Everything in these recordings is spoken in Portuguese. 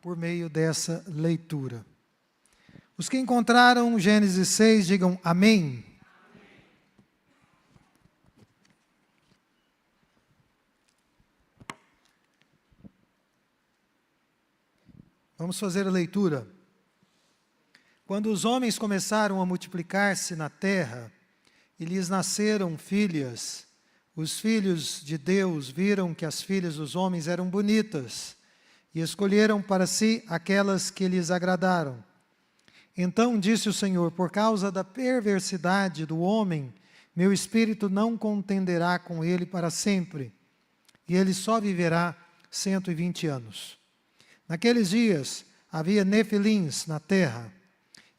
por meio dessa leitura. Os que encontraram Gênesis 6, digam amém. Vamos fazer a leitura. Quando os homens começaram a multiplicar-se na terra, e lhes nasceram filhas, os filhos de Deus viram que as filhas dos homens eram bonitas, e escolheram para si aquelas que lhes agradaram. Então disse o Senhor: por causa da perversidade do homem, meu espírito não contenderá com ele para sempre, e ele só viverá 120 anos. Naqueles dias havia nefilins na terra,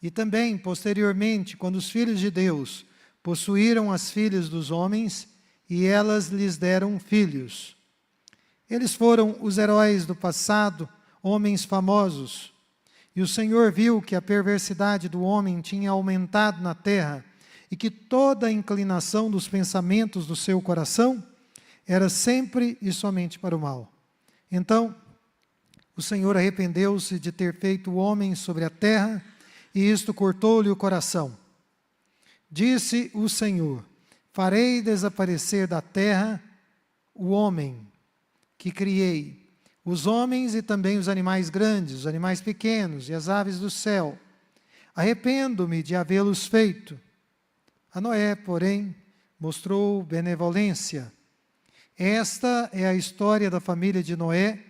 e também, posteriormente, quando os filhos de Deus possuíram as filhas dos homens, e elas lhes deram filhos. Eles foram os heróis do passado, homens famosos. E o Senhor viu que a perversidade do homem tinha aumentado na terra, e que toda a inclinação dos pensamentos do seu coração era sempre e somente para o mal. Então, o Senhor arrependeu-se de ter feito o homem sobre a terra, e isto cortou-lhe o coração. Disse o Senhor: farei desaparecer da terra o homem que criei, os homens e também os animais grandes, os animais pequenos e as aves do céu. Arrependo-me de havê-los feito. A Noé, porém, mostrou benevolência. Esta é a história da família de Noé.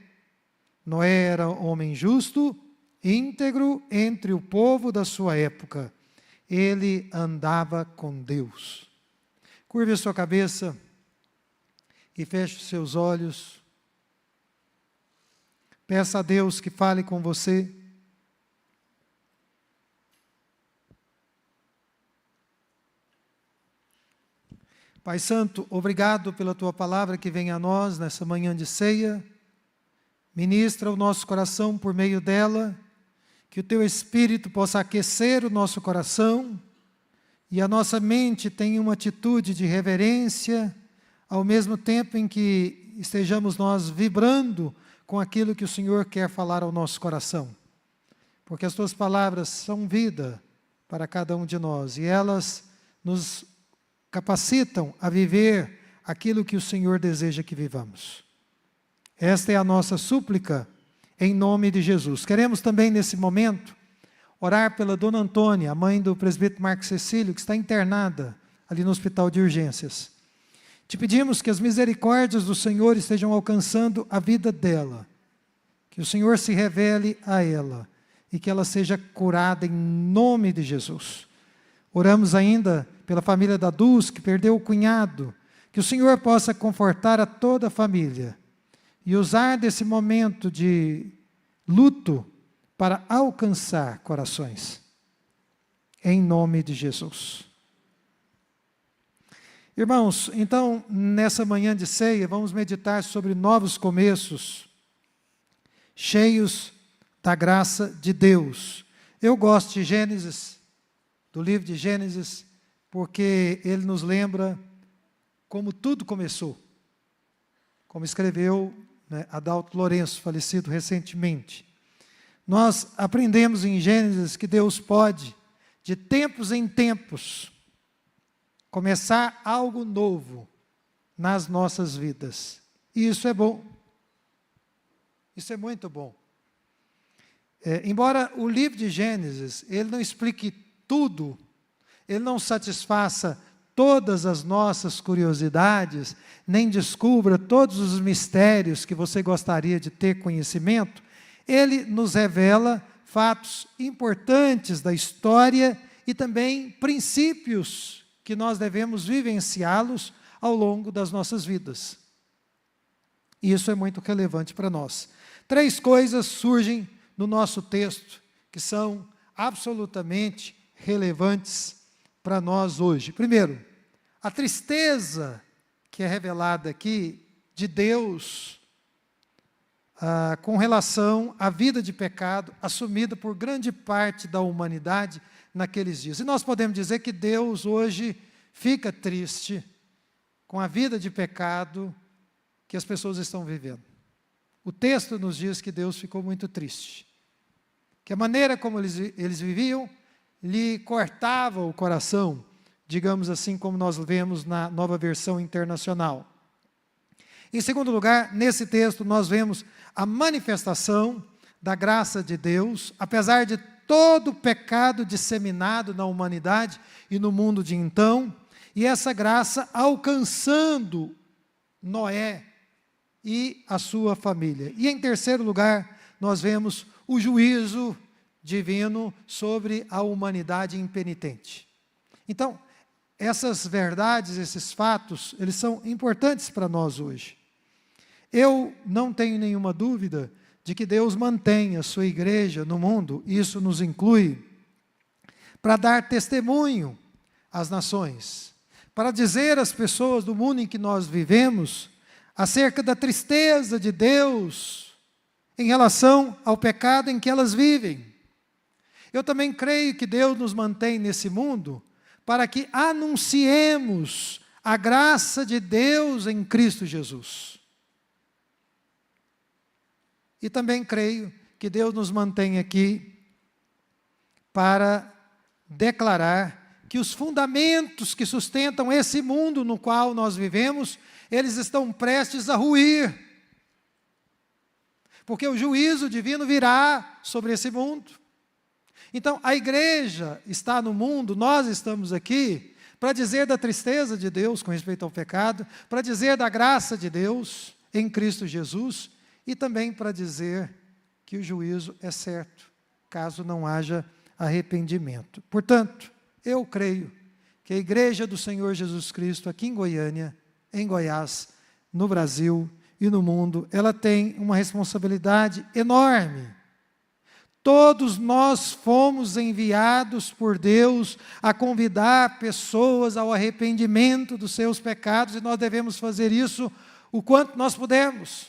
Noé era homem justo, íntegro entre o povo da sua época. Ele andava com Deus. Curve a sua cabeça e feche os seus olhos. Peça a Deus que fale com você. Pai Santo, obrigado pela Tua palavra que vem a nós nessa manhã de ceia. Ministra o nosso coração por meio dela, que o Teu Espírito possa aquecer o nosso coração e a nossa mente tenha uma atitude de reverência, ao mesmo tempo em que estejamos nós vibrando com aquilo que o Senhor quer falar ao nosso coração. Porque as Tuas palavras são vida para cada um de nós, e elas nos capacitam a viver aquilo que o Senhor deseja que vivamos. Esta é a nossa súplica, em nome de Jesus. Queremos também, nesse momento, orar pela Dona Antônia, a mãe do presbítero Marcos Cecílio, que está internada ali no hospital de urgências. Te pedimos que as misericórdias do Senhor estejam alcançando a vida dela, que o Senhor se revele a ela e que ela seja curada em nome de Jesus. Oramos ainda pela família da Dulce, que perdeu o cunhado, que o Senhor possa confortar a toda a família e usar desse momento de luto para alcançar corações, em nome de Jesus. Irmãos, então, nessa manhã de ceia, vamos meditar sobre novos começos, cheios da graça de Deus. Eu gosto de Gênesis, do livro de Gênesis, porque ele nos lembra como tudo começou, como escreveu Adalto Lourenço, falecido recentemente. Nós aprendemos em Gênesis que Deus pode, de tempos em tempos, começar algo novo nas nossas vidas. E isso é bom. Isso é muito bom. Embora o livro de Gênesis, ele não explique tudo, ele não satisfaça todas as nossas curiosidades, nem descubra todos os mistérios que você gostaria de ter conhecimento, ele nos revela fatos importantes da história e também princípios que nós devemos vivenciá-los ao longo das nossas vidas. E isso é muito relevante para nós. 3 coisas surgem no nosso texto que são absolutamente relevantes para nós hoje. Primeiro, a tristeza que é revelada aqui de Deus com relação à vida de pecado assumida por grande parte da humanidade naqueles dias. E nós podemos dizer que Deus hoje fica triste com a vida de pecado que as pessoas estão vivendo. o texto nos diz que Deus ficou muito triste. Que a maneira como eles viviam lhe cortava o coração, digamos assim, como nós vemos na Nova Versão Internacional. Em segundo lugar, nesse texto nós vemos a manifestação da graça de Deus, apesar de todo o pecado disseminado na humanidade e no mundo de então, e essa graça alcançando Noé e a sua família. E em terceiro lugar, nós vemos o juízo divino sobre a humanidade impenitente. Então, essas verdades, esses fatos, eles são importantes para nós hoje. Eu não tenho nenhuma dúvida de que Deus mantém a sua igreja no mundo, isso nos inclui, para dar testemunho às nações, para dizer às pessoas do mundo em que nós vivemos acerca da tristeza de Deus em relação ao pecado em que elas vivem. Eu também creio que Deus nos mantém nesse mundo para que anunciemos a graça de Deus em Cristo Jesus. E também creio que Deus nos mantém aqui para declarar que os fundamentos que sustentam esse mundo no qual nós vivemos, eles estão prestes a ruir. Porque o juízo divino virá sobre esse mundo. Então, a igreja está no mundo, nós estamos aqui para dizer da tristeza de Deus com respeito ao pecado, para dizer da graça de Deus em Cristo Jesus, e também para dizer que o juízo é certo, caso não haja arrependimento. Portanto, eu creio que a igreja do Senhor Jesus Cristo, aqui em Goiânia, em Goiás, no Brasil e no mundo, ela tem uma responsabilidade enorme. Todos nós fomos enviados por Deus a convidar pessoas ao arrependimento dos seus pecados, e nós devemos fazer isso o quanto nós pudermos.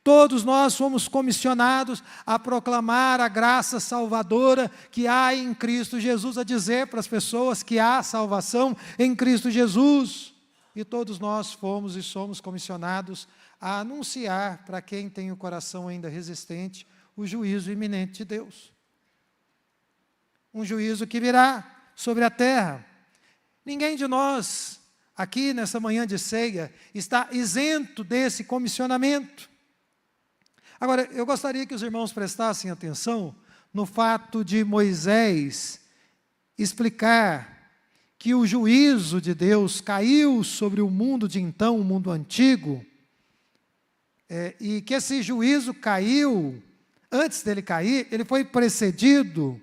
Todos nós fomos comissionados a proclamar a graça salvadora que há em Cristo Jesus, a dizer para as pessoas que há salvação em Cristo Jesus. E todos nós fomos e somos comissionados a anunciar para quem tem o coração ainda resistente o juízo iminente de Deus. Um juízo que virá sobre a terra. Ninguém de nós, aqui nessa manhã de ceia, está isento desse comissionamento. Agora, eu gostaria que os irmãos prestassem atenção no fato de Moisés explicar que o juízo de Deus caiu sobre o mundo de então, o mundo antigo, e que esse juízo caiu, antes dele cair, ele foi precedido,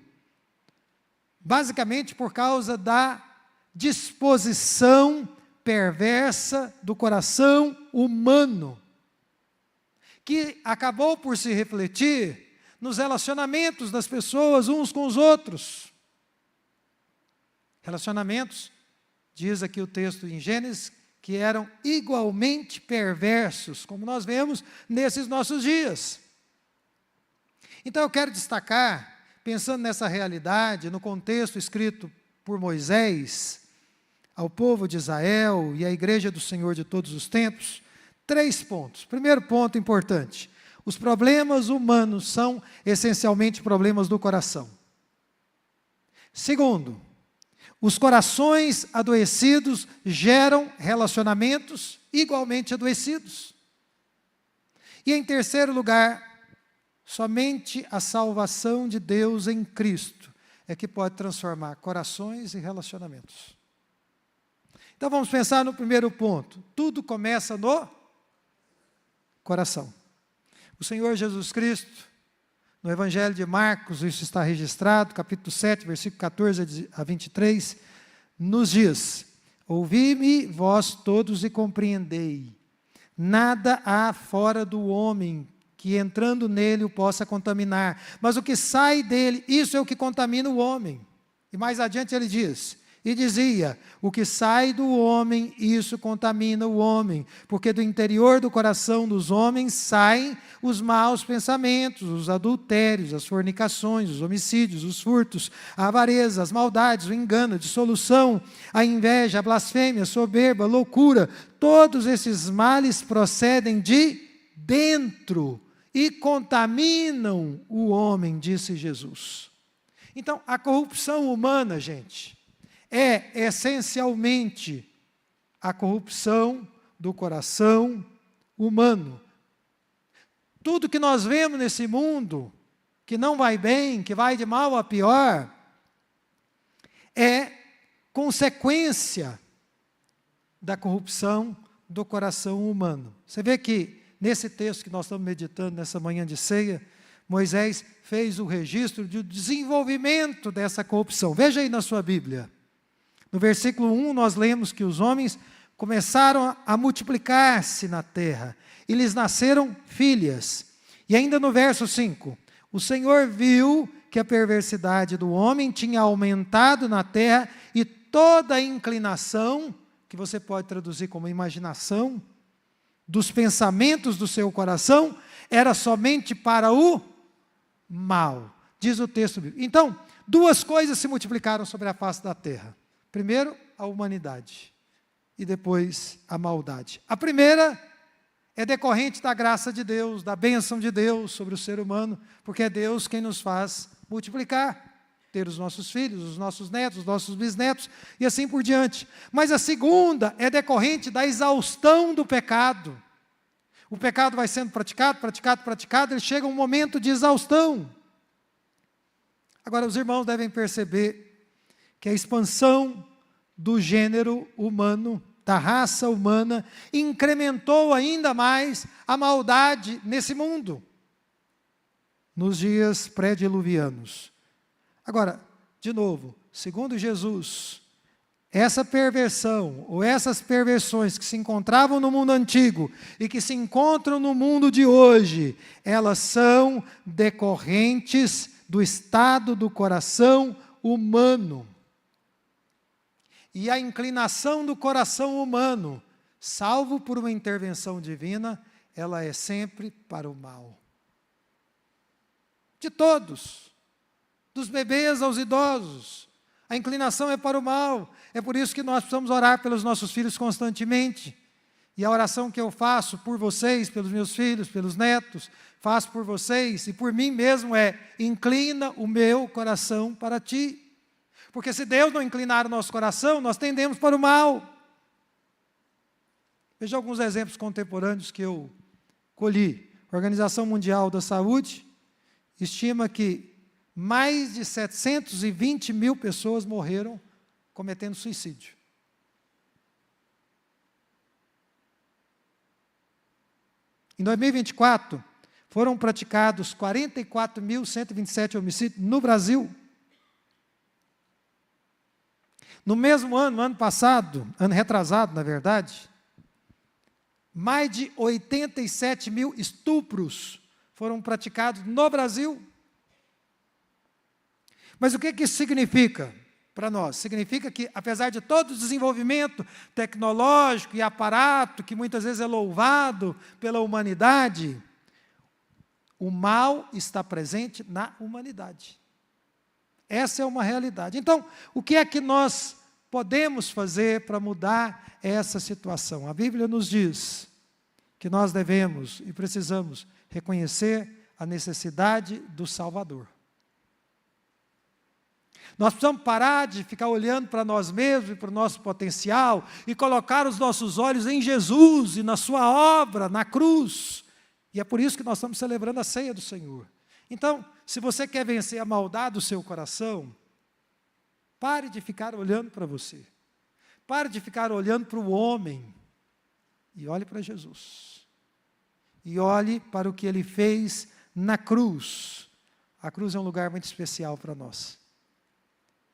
basicamente por causa da disposição perversa do coração humano, que acabou por se refletir nos relacionamentos das pessoas uns com os outros. Relacionamentos, diz aqui o texto em Gênesis, que eram igualmente perversos, como nós vemos nesses nossos dias. Então eu quero destacar, pensando nessa realidade, no contexto escrito por Moisés, ao povo de Israel e à igreja do Senhor de todos os tempos, 3 pontos. Primeiro ponto importante: os problemas humanos são essencialmente problemas do coração. Segundo, os corações adoecidos geram relacionamentos igualmente adoecidos. E em terceiro lugar, somente a salvação de Deus em Cristo é que pode transformar corações e relacionamentos. Então vamos pensar no primeiro ponto. Tudo começa no coração. O Senhor Jesus Cristo, no Evangelho de Marcos, isso está registrado, capítulo 7, versículo 14 a 23, nos diz: ouvi-me vós todos e compreendei, nada há fora do homem que entrando nele o possa contaminar, mas o que sai dele, isso é o que contamina o homem. E mais adiante ele diz, e dizia, o que sai do homem, isso contamina o homem, porque do interior do coração dos homens saem os maus pensamentos, os adultérios, as fornicações, os homicídios, os furtos, a avareza, as maldades, o engano, a dissolução, a inveja, a blasfêmia, a soberba, a loucura. Todos esses males procedem de dentro e contaminam o homem, disse Jesus. Então, a corrupção humana, gente, é essencialmente a corrupção do coração humano. Tudo que nós vemos nesse mundo, que não vai bem, que vai de mal a pior, é consequência da corrupção do coração humano. Você vê que, nesse texto que nós estamos meditando nessa manhã de ceia, Moisés fez o registro do desenvolvimento dessa corrupção. Veja aí na sua Bíblia. No versículo 1, nós lemos que os homens começaram a multiplicar-se na terra, e lhes nasceram filhas. E ainda no verso 5, o Senhor viu que a perversidade do homem tinha aumentado na terra, e toda a inclinação, que você pode traduzir como imaginação, dos pensamentos do seu coração, era somente para o mal, diz o texto bíblico. Então, duas coisas se multiplicaram sobre a face da terra. Primeiro, a humanidade, e depois a maldade. A primeira é decorrente da graça de Deus, da bênção de Deus sobre o ser humano, porque é Deus quem nos faz multiplicar, ter os nossos filhos, os nossos netos, os nossos bisnetos, e assim por diante. Mas a segunda é decorrente da exaustão do pecado. O pecado vai sendo praticado, ele chega a um momento de exaustão. Agora, os irmãos devem perceber que a expansão do gênero humano, da raça humana, incrementou ainda mais a maldade nesse mundo, nos dias pré-diluvianos. Agora, de novo, segundo Jesus, essa perversão, ou essas perversões que se encontravam no mundo antigo e que se encontram no mundo de hoje, elas são decorrentes do estado do coração humano. E a inclinação do coração humano, salvo por uma intervenção divina, ela é sempre para o mal. De todos, dos bebês aos idosos, a inclinação é para o mal. É por isso que nós precisamos orar pelos nossos filhos constantemente. E a oração que eu faço por vocês, pelos meus filhos, pelos netos, faço por vocês e por mim mesmo é: inclina o meu coração para ti. Porque se Deus não inclinar o nosso coração, nós tendemos para o mal. Veja alguns exemplos contemporâneos que eu colhi. A Organização Mundial da Saúde estima que mais de 720 mil pessoas morreram cometendo suicídio. Em 2024, foram praticados 44.127 homicídios no Brasil. No mesmo ano, ano passado, ano retrasado, na verdade, mais de 87 mil estupros foram praticados no Brasil. Mas o que isso significa para nós? Significa que, apesar de todo o desenvolvimento tecnológico e aparato, que muitas vezes é louvado pela humanidade, o mal está presente na humanidade. Essa é uma realidade. Então, o que é que nós podemos fazer para mudar essa situação? A Bíblia nos diz que nós devemos e precisamos reconhecer a necessidade do Salvador. Nós precisamos parar de ficar olhando para nós mesmos e para o nosso potencial e colocar os nossos olhos em Jesus e na sua obra, na cruz. E é por isso que nós estamos celebrando a ceia do Senhor. Então, se você quer vencer a maldade do seu coração, pare de ficar olhando para você. Pare de ficar olhando para o homem e olhe para Jesus. E olhe para o que Ele fez na cruz. A cruz é um lugar muito especial para nós.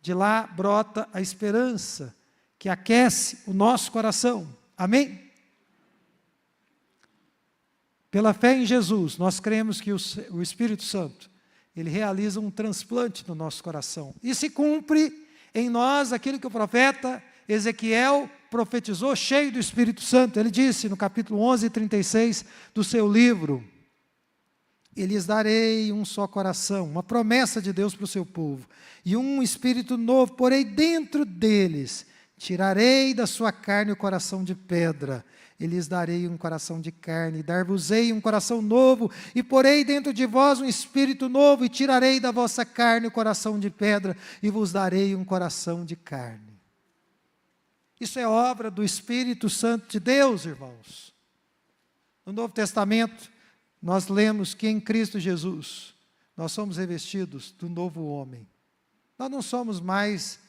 De lá brota a esperança que aquece o nosso coração. Amém? Pela fé em Jesus, nós cremos que o Espírito Santo, Ele realiza um transplante no nosso coração. E se cumpre em nós aquilo que o profeta Ezequiel profetizou, cheio do Espírito Santo. Ele disse no capítulo 11, 36 do seu livro: e lhes darei um só coração, uma promessa de Deus para o seu povo, e um espírito novo porei dentro deles, tirarei da sua carne o coração de pedra, e lhes darei um coração de carne, dar-vos-ei um coração novo, e porei dentro de vós um espírito novo, e tirarei da vossa carne o coração de pedra, e vos darei um coração de carne. Isso é obra do Espírito Santo de Deus, irmãos. No Novo Testamento, nós lemos que em Cristo Jesus, nós somos revestidos do novo homem. Nós não somos mais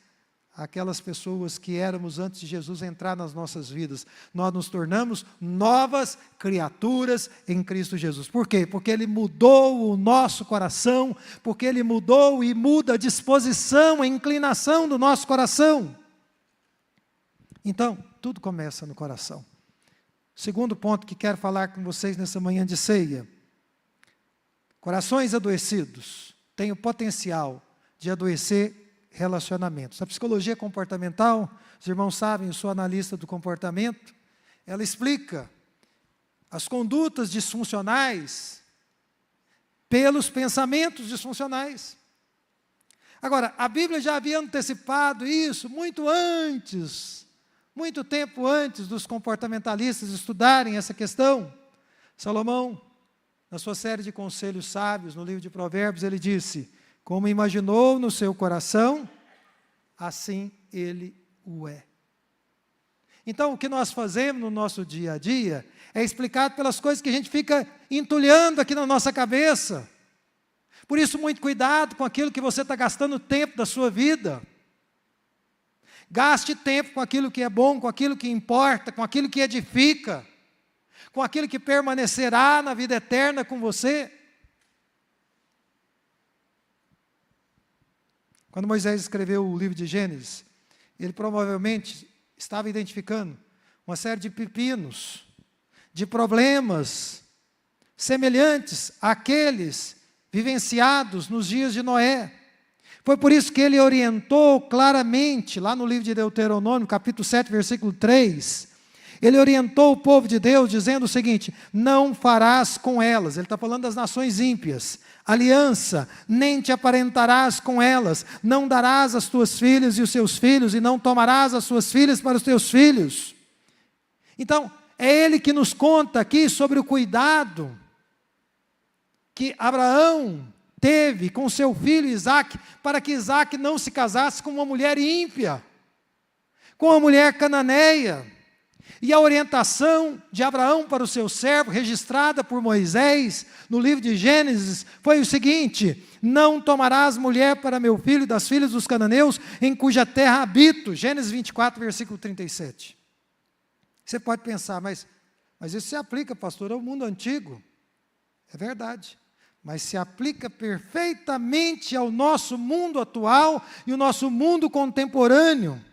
aquelas pessoas que éramos antes de Jesus entrar nas nossas vidas. Nós nos tornamos novas criaturas em Cristo Jesus. Por quê? Porque Ele mudou o nosso coração, porque Ele mudou e muda a disposição, a inclinação do nosso coração. Então, tudo começa no coração. Segundo ponto que quero falar com vocês nessa manhã de ceia. Corações adoecidos têm o potencial de adoecer relacionamentos. A psicologia comportamental, os irmãos sabem, eu sou analista do comportamento, ela explica as condutas disfuncionais pelos pensamentos disfuncionais. Agora, a Bíblia já havia antecipado isso muito antes, muito tempo antes dos comportamentalistas estudarem essa questão. Salomão, na sua série de conselhos sábios, no livro de Provérbios, ele disse: como imaginou no seu coração, assim ele o é. Então, o que nós fazemos no nosso dia a dia é explicado pelas coisas que a gente fica entulhando aqui na nossa cabeça. Por isso, muito cuidado com aquilo que você está gastando tempo da sua vida. Gaste tempo com aquilo que é bom, com aquilo que importa, com aquilo que edifica, com aquilo que permanecerá na vida eterna com você. Quando Moisés escreveu o livro de Gênesis, ele provavelmente estava identificando uma série de pepinos, de problemas semelhantes àqueles vivenciados nos dias de Noé. Foi por isso que ele orientou claramente, lá no livro de Deuteronômio, capítulo 7, versículo 3, ele orientou o povo de Deus dizendo o seguinte: não farás com elas, ele está falando das nações ímpias, aliança, nem te aparentarás com elas, não darás as tuas filhas e os seus filhos, e não tomarás as suas filhas para os teus filhos. Então, é ele que nos conta aqui sobre o cuidado que Abraão teve com seu filho Isaque, para que Isaque não se casasse com uma mulher ímpia, com uma mulher cananeia. E a orientação de Abraão para o seu servo, registrada por Moisés, no livro de Gênesis, foi o seguinte: não tomarás mulher para meu filho das filhas dos cananeus, em cuja terra habito. Gênesis 24, versículo 37. Você pode pensar, mas isso se aplica, pastor, ao mundo antigo. É verdade. Mas se aplica perfeitamente ao nosso mundo atual e o nosso mundo contemporâneo.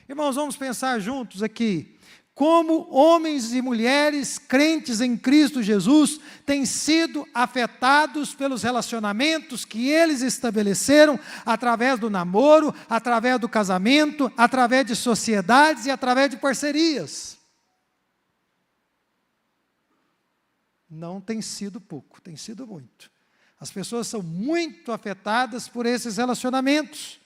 Irmãos, vamos pensar juntos aqui, como homens e mulheres crentes em Cristo Jesus têm sido afetados pelos relacionamentos que eles estabeleceram através do namoro, através do casamento, através de sociedades e através de parcerias. Não tem sido pouco, tem sido muito. As pessoas são muito afetadas por esses relacionamentos.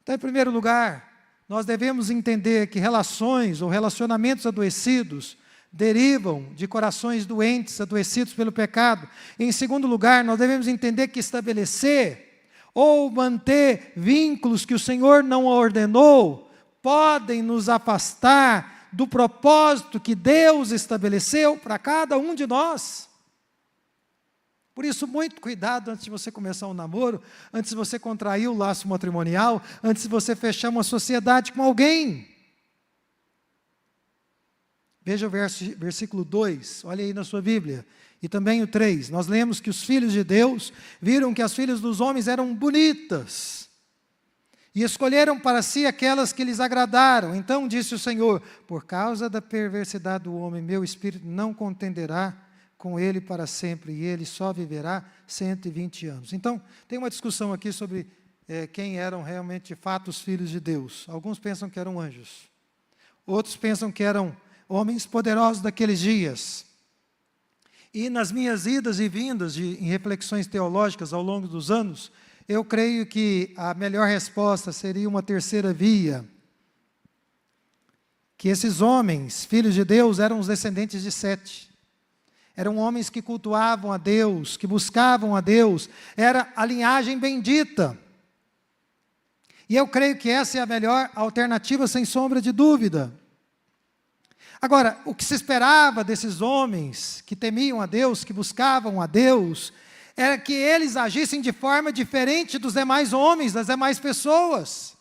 Então, em primeiro lugar, nós devemos entender que relações ou relacionamentos adoecidos derivam de corações doentes, adoecidos pelo pecado. Em segundo lugar, nós devemos entender que estabelecer ou manter vínculos que o Senhor não ordenou podem nos afastar do propósito que Deus estabeleceu para cada um de nós. Por isso, muito cuidado antes de você começar um namoro, antes de você contrair o laço matrimonial, antes de você fechar uma sociedade com alguém. Veja o versículo 2, olha aí na sua Bíblia, e também o 3. Nós lemos que os filhos de Deus viram que as filhas dos homens eram bonitas, e escolheram para si aquelas que lhes agradaram. Então disse o Senhor: por causa da perversidade do homem, meu espírito não contenderá com ele para sempre, e ele só viverá 120 anos. Então, tem uma discussão aqui sobre quem eram realmente de fato os filhos de Deus. Alguns pensam que eram anjos, outros pensam que eram homens poderosos daqueles dias. E nas minhas idas e vindas em reflexões teológicas ao longo dos anos, Eu creio que a melhor resposta seria uma terceira via, que esses homens, filhos de Deus, eram os descendentes de Sete. Eram homens que cultuavam a Deus, que buscavam a Deus, era a linhagem bendita. E eu creio que essa é a melhor alternativa, sem sombra de dúvida. Agora, o que se esperava desses homens que temiam a Deus, que buscavam a Deus, era que eles agissem de forma diferente dos demais homens, das demais pessoas.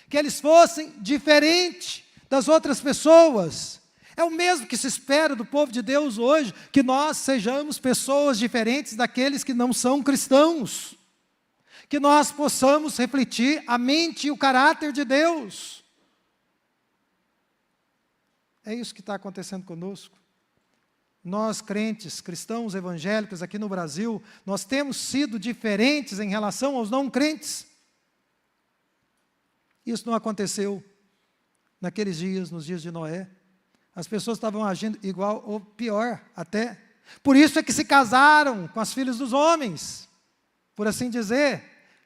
Que eles fossem diferentes das outras pessoas. É o mesmo que se espera do povo de Deus hoje, que nós sejamos pessoas diferentes daqueles que não são cristãos. Que nós possamos refletir a mente e o caráter de Deus. É isso que está acontecendo conosco. Nós, crentes, cristãos evangélicos aqui no Brasil, nós temos sido diferentes em relação aos não crentes. Isso não aconteceu naqueles dias, nos dias de Noé. As pessoas estavam agindo igual ou pior até. Por isso é que se casaram com as filhas dos homens, por assim dizer,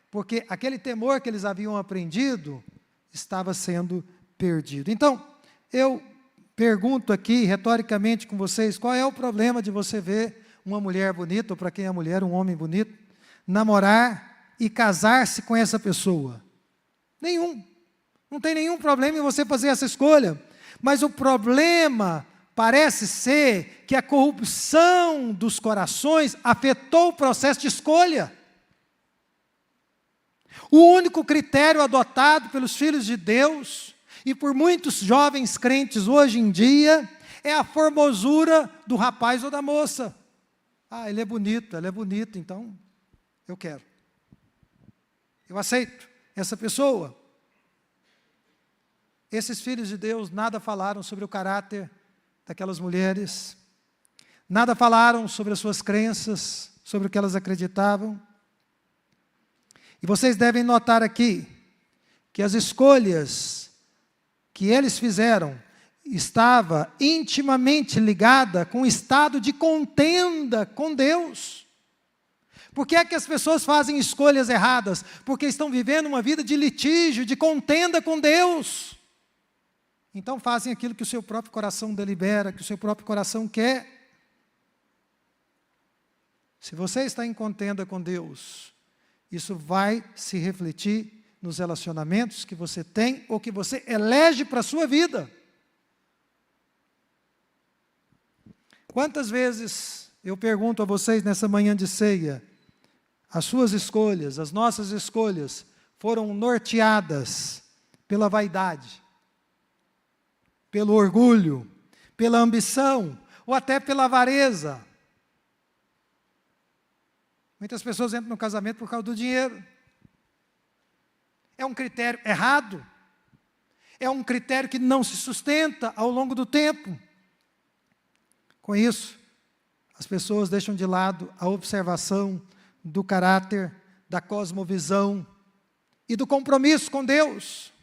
porque aquele temor que eles haviam aprendido estava sendo perdido. Então, eu pergunto aqui, retoricamente com vocês, qual é o problema de você ver uma mulher bonita, ou para quem é mulher, um homem bonito, namorar e casar-se com essa pessoa? Nenhum. Não tem nenhum problema em você fazer essa escolha. Mas o problema parece ser que a corrupção dos corações afetou o processo de escolha. O único critério adotado pelos filhos de Deus e por muitos jovens crentes hoje em dia é a formosura do rapaz ou da moça. Ah, ele é bonito, ela é bonita, então eu quero. Eu aceito essa pessoa. Esses filhos de Deus nada falaram sobre o caráter daquelas mulheres, nada falaram sobre as suas crenças, sobre o que elas acreditavam. E vocês devem notar aqui que as escolhas que eles fizeram estava intimamente ligada com o estado de contenda com Deus. Por que é que as pessoas fazem escolhas erradas? Porque estão vivendo uma vida de litígio, de contenda com Deus. Então fazem aquilo que o seu próprio coração delibera, que o seu próprio coração quer. Se você está em contenda com Deus, isso vai se refletir nos relacionamentos que você tem ou que você elege para a sua vida. Quantas vezes eu pergunto a vocês nessa manhã de ceia, as suas escolhas, as nossas escolhas foram norteadas pela vaidade, pelo orgulho, pela ambição, ou até pela avareza. Muitas pessoas entram no casamento por causa do dinheiro. É um critério errado. É um critério que não se sustenta ao longo do tempo. Com isso, as pessoas deixam de lado a observação do caráter, da cosmovisão e do compromisso com Deus.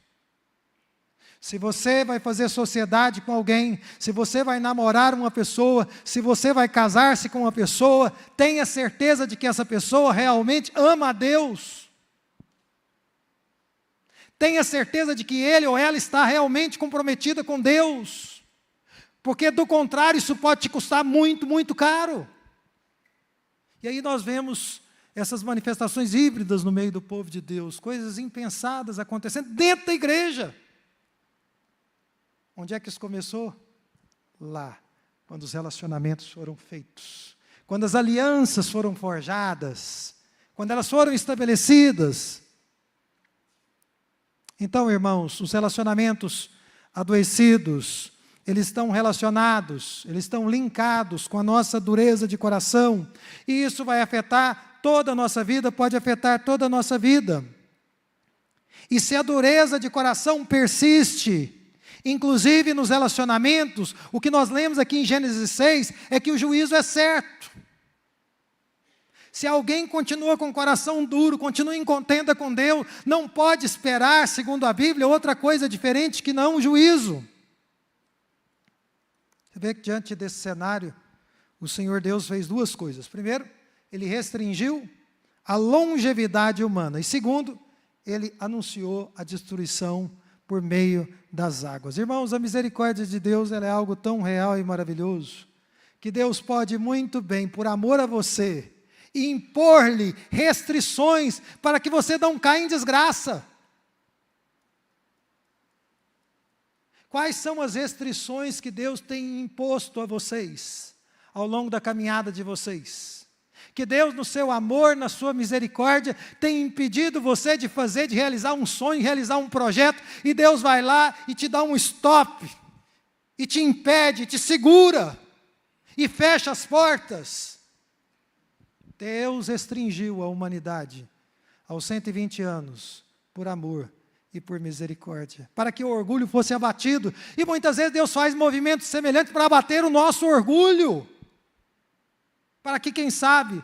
Se você vai fazer sociedade com alguém, se você vai namorar uma pessoa, se você vai casar-se com uma pessoa, tenha certeza de que essa pessoa realmente ama a Deus. Tenha certeza de que ele ou ela está realmente comprometida com Deus. Porque do contrário, isso pode te custar muito, muito caro. E aí nós vemos essas manifestações híbridas no meio do povo de Deus, coisas impensadas acontecendo dentro da igreja. Onde é que isso começou? Lá, quando os relacionamentos foram feitos, quando as alianças foram forjadas, quando elas foram estabelecidas. Então, irmãos, os relacionamentos adoecidos, eles estão relacionados, eles estão linkados com a nossa dureza de coração, e isso vai afetar toda a nossa vida, pode afetar toda a nossa vida. E se a dureza de coração persiste, inclusive nos relacionamentos, o que nós lemos aqui em Gênesis 6 é que o juízo é certo. Se alguém continua com o coração duro, continua em contenda com Deus, não pode esperar, segundo a Bíblia, outra coisa diferente que não o juízo. Você vê que diante desse cenário, o Senhor Deus fez duas coisas. Primeiro, Ele restringiu a longevidade humana. E segundo, ele anunciou a destruição por meio das águas. Irmãos, a misericórdia de Deus ela é algo tão real e maravilhoso, que Deus pode muito bem, por amor a você, impor-lhe restrições para que você não caia em desgraça. Quais são as restrições que Deus tem imposto a vocês, ao longo da caminhada de vocês? Que Deus, no seu amor, na sua misericórdia, tem impedido você de fazer, de realizar um sonho, realizar um projeto, e Deus vai lá e te dá um stop, e te impede, te segura, e fecha as portas. Deus restringiu a humanidade aos 120 anos, por amor e por misericórdia, para que o orgulho fosse abatido. E muitas vezes Deus faz movimentos semelhantes para abater o nosso orgulho, para que, quem sabe,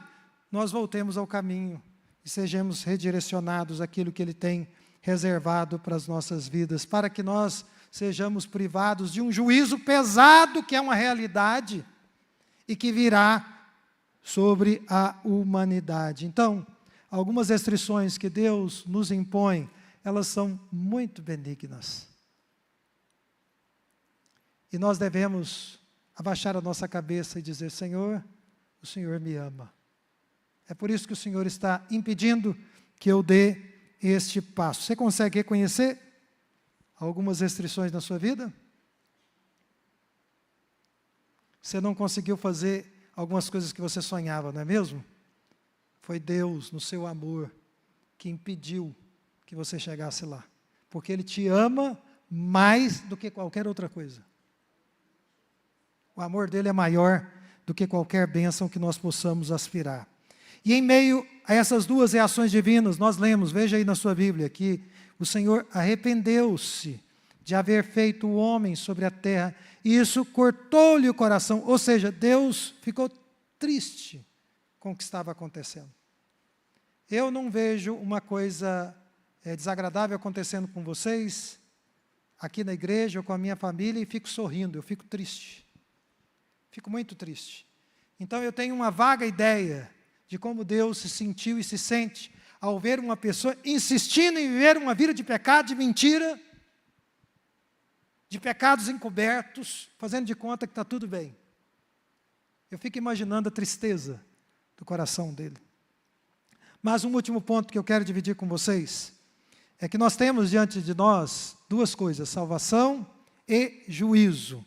nós voltemos ao caminho e sejamos redirecionados àquilo que Ele tem reservado para as nossas vidas, para que nós sejamos privados de um juízo pesado, que é uma realidade, e que virá sobre a humanidade. Então, algumas restrições que Deus nos impõe, elas são muito benignas. E nós devemos abaixar a nossa cabeça e dizer: Senhor, o Senhor me ama. É por isso que o Senhor está impedindo que eu dê este passo. Você consegue reconhecer algumas restrições na sua vida? Você não conseguiu fazer algumas coisas que você sonhava, não é mesmo? Foi Deus, no seu amor, que impediu que você chegasse lá. Porque Ele te ama mais do que qualquer outra coisa. O amor dEle é maior do que qualquer bênção que nós possamos aspirar. E em meio a essas duas reações divinas, nós lemos, veja aí na sua Bíblia, que o Senhor arrependeu-se de haver feito o homem sobre a terra, e isso cortou-lhe o coração, ou seja, Deus ficou triste com o que estava acontecendo. Eu não vejo uma coisa desagradável acontecendo com vocês, aqui na igreja ou com a minha família, e fico sorrindo, eu fico triste. Fico muito triste. Então eu tenho uma vaga ideia de como Deus se sentiu e se sente ao ver uma pessoa insistindo em viver uma vida de pecado, de mentira, de pecados encobertos, fazendo de conta que está tudo bem. Eu fico imaginando a tristeza do coração dele. Mas um último ponto que eu quero dividir com vocês é que nós temos diante de nós duas coisas: salvação e juízo.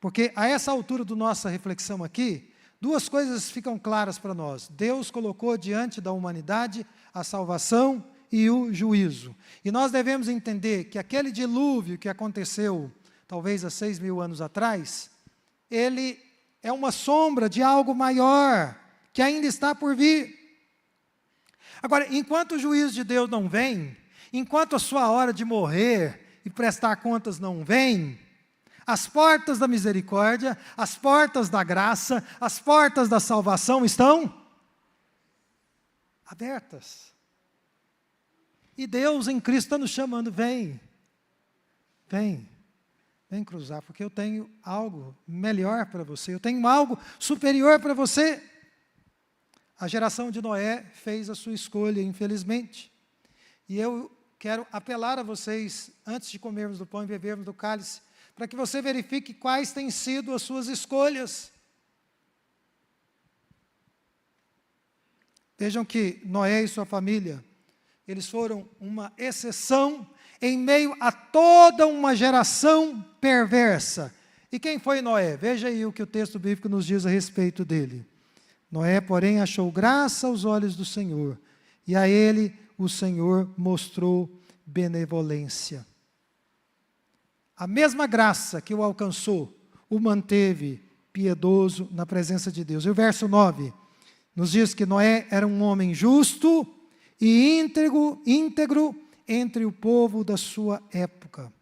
Porque a essa altura da nossa reflexão aqui, duas coisas ficam claras para nós. Deus colocou diante da humanidade a salvação e o juízo. E nós devemos entender que aquele dilúvio que aconteceu, talvez há 6.000 anos atrás, ele é uma sombra de algo maior, que ainda está por vir. Agora, enquanto o juízo de Deus não vem, enquanto a sua hora de morrer e prestar contas não vem, as portas da misericórdia, as portas da graça, as portas da salvação estão abertas. E Deus em Cristo está nos chamando: vem cruzar, porque eu tenho algo melhor para você, eu tenho algo superior para você. A geração de Noé fez a sua escolha, infelizmente. E eu quero apelar a vocês, antes de comermos do pão e bebermos do cálice, para que você verifique quais têm sido as suas escolhas. Vejam que Noé e sua família, eles foram uma exceção em meio a toda uma geração perversa. E quem foi Noé? Veja aí o que o texto bíblico nos diz a respeito dele. Noé, porém, achou graça aos olhos do Senhor, e a ele o Senhor mostrou benevolência. A mesma graça que o alcançou, o manteve piedoso na presença de Deus. E o verso 9 nos diz que Noé era um homem justo e íntegro entre o povo da sua época.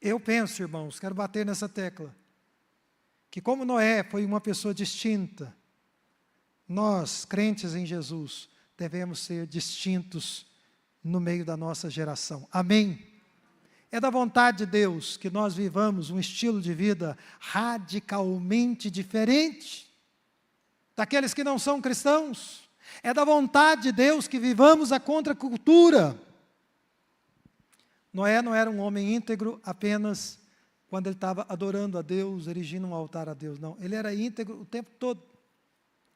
Eu penso, irmãos, quero bater nessa tecla, que como Noé foi uma pessoa distinta, nós, crentes em Jesus, devemos ser distintos no meio da nossa geração. Amém? É da vontade de Deus que nós vivamos um estilo de vida radicalmente diferente daqueles que não são cristãos. É da vontade de Deus que vivamos a contracultura. Noé não era um homem íntegro apenas quando ele estava adorando a Deus, erigindo um altar a Deus. Não, ele era íntegro o tempo todo.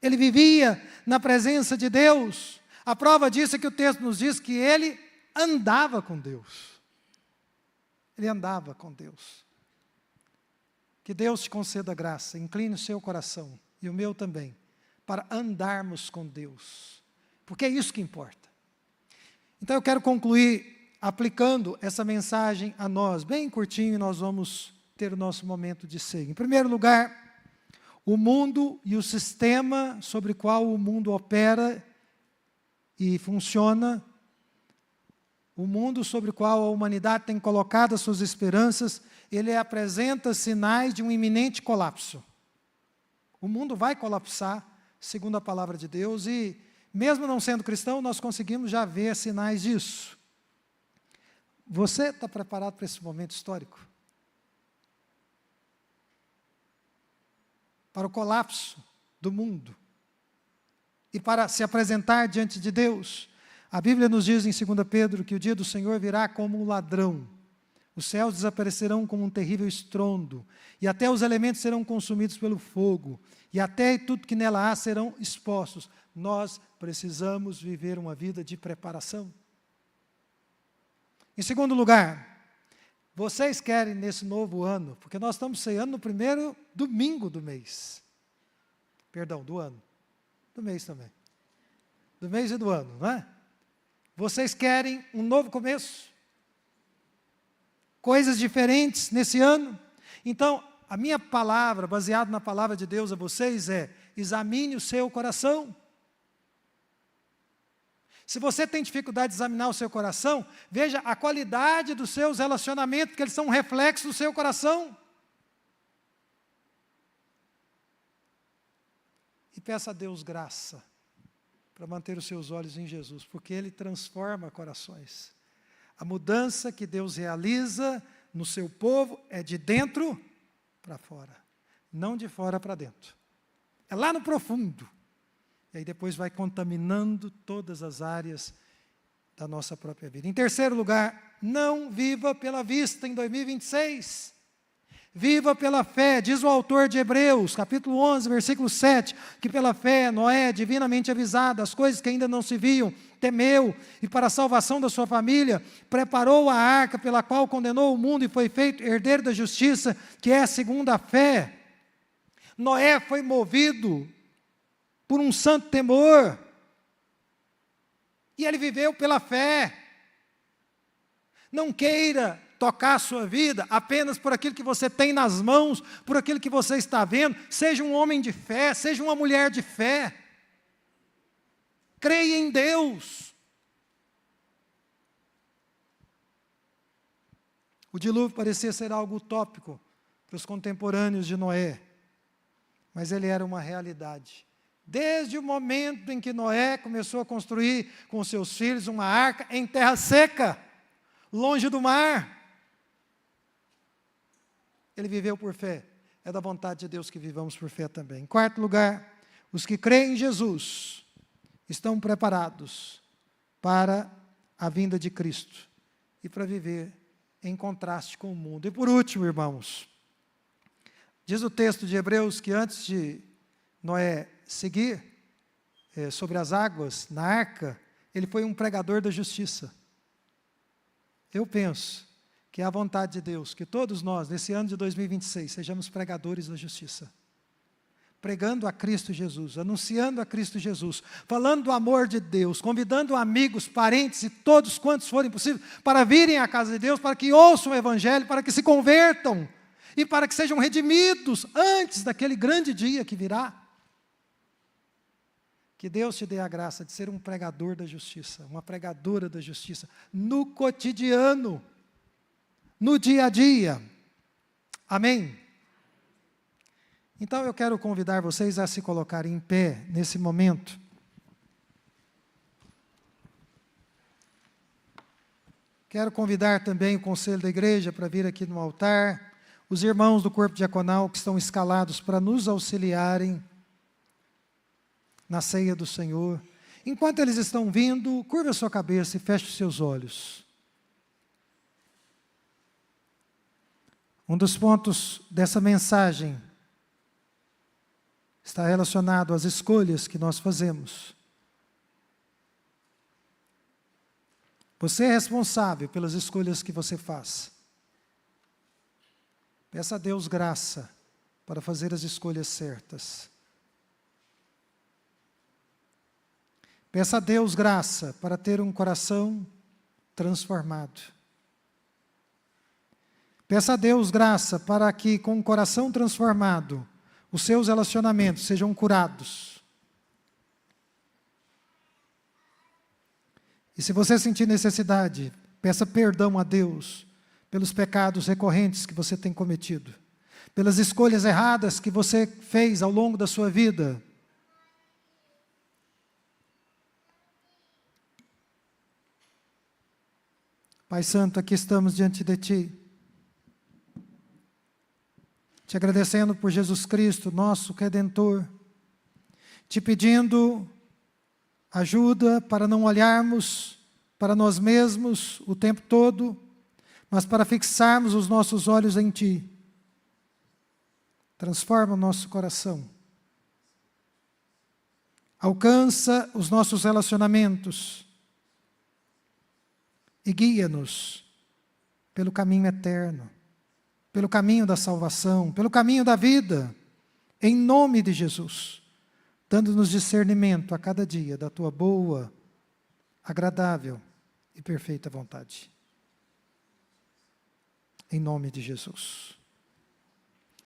Ele vivia na presença de Deus. A prova disso é que o texto nos diz que ele andava com Deus. Ele andava com Deus. Que Deus te conceda graça, incline o seu coração, e o meu também, para andarmos com Deus. Porque é isso que importa. Então eu quero concluir aplicando essa mensagem a nós, bem curtinho, e nós vamos ter o nosso momento de ceia. Em primeiro lugar, o mundo e o sistema sobre o qual o mundo opera e funciona, o mundo sobre o qual a humanidade tem colocado as suas esperanças, ele apresenta sinais de um iminente colapso. O mundo vai colapsar, segundo a palavra de Deus, e mesmo não sendo cristão, nós conseguimos já ver sinais disso. Você está preparado para esse momento histórico? Para o colapso do mundo e para se apresentar diante de Deus? A Bíblia nos diz em 2 Pedro que o dia do Senhor virá como um ladrão. Os céus desaparecerão como um terrível estrondo, e até os elementos serão consumidos pelo fogo, e até tudo que nela há serão expostos. Nós precisamos viver uma vida de preparação. Em segundo lugar, vocês querem nesse novo ano, porque nós estamos ceando no primeiro domingo do mês. Perdão, do ano. Do mês também. Do mês e do ano, não é? Vocês querem um novo começo? Coisas diferentes nesse ano? Então, a minha palavra, baseada na palavra de Deus a vocês, é: examine o seu coração. Se você tem dificuldade de examinar o seu coração, veja a qualidade dos seus relacionamentos, porque eles são um reflexo do seu coração. E peça a Deus graça para manter os seus olhos em Jesus, porque Ele transforma corações. A mudança que Deus realiza no seu povo é de dentro para fora, não de fora para dentro. É lá no profundo. E aí depois vai contaminando todas as áreas da nossa própria vida. Em terceiro lugar, não viva pela vista em 2026. Viva pela fé. Diz o autor de Hebreus, capítulo 11, versículo 7, que pela fé Noé, divinamente avisado, as coisas que ainda não se viam, temeu, e para a salvação da sua família, preparou a arca pela qual condenou o mundo e foi feito herdeiro da justiça, que é segundo a fé. Noé foi movido por um santo temor, e ele viveu pela fé. Não queira tocar a sua vida apenas por aquilo que você tem nas mãos, por aquilo que você está vendo. Seja um homem de fé, seja uma mulher de fé. Creia em Deus. O dilúvio parecia ser algo utópico para os contemporâneos de Noé, mas ele era uma realidade. Desde o momento em que Noé começou a construir com seus filhos uma arca em terra seca, longe do mar, ele viveu por fé. É da vontade de Deus que vivamos por fé também. Em quarto lugar, os que creem em Jesus estão preparados para a vinda de Cristo e para viver em contraste com o mundo. E por último, irmãos, diz o texto de Hebreus que antes de Noé seguir sobre as águas na arca, ele foi um pregador da justiça. Eu penso que é a vontade de Deus que todos nós, nesse ano de 2026, sejamos pregadores da justiça. Pregando a Cristo Jesus, anunciando a Cristo Jesus, falando do amor de Deus, convidando amigos, parentes e todos quantos forem possíveis para virem à casa de Deus, para que ouçam o Evangelho, para que se convertam e para que sejam redimidos antes daquele grande dia que virá. Que Deus te dê a graça de ser um pregador da justiça, uma pregadora da justiça, no cotidiano, no dia a dia. Amém? Então eu quero convidar vocês a se colocarem em pé nesse momento. Quero convidar também o conselho da igreja para vir aqui no altar, os irmãos do corpo diaconal que estão escalados para nos auxiliarem na ceia do Senhor. Enquanto eles estão vindo, curva a sua cabeça e feche os seus olhos. Um dos pontos dessa mensagem está relacionado às escolhas que nós fazemos. Você é responsável pelas escolhas que você faz. Peça a Deus graça para fazer as escolhas certas. Peça a Deus graça para ter um coração transformado. Peça a Deus graça para que, com um coração transformado, os seus relacionamentos sejam curados. E se você sentir necessidade, peça perdão a Deus pelos pecados recorrentes que você tem cometido, pelas escolhas erradas que você fez ao longo da sua vida. Pai Santo, aqui estamos diante de Ti, te agradecendo por Jesus Cristo, nosso Redentor, te pedindo ajuda para não olharmos para nós mesmos o tempo todo, mas para fixarmos os nossos olhos em Ti. Transforma o nosso coração. Alcança os nossos relacionamentos e guia-nos pelo caminho eterno, pelo caminho da salvação, pelo caminho da vida, em nome de Jesus, dando-nos discernimento a cada dia da Tua boa, agradável e perfeita vontade. Em nome de Jesus.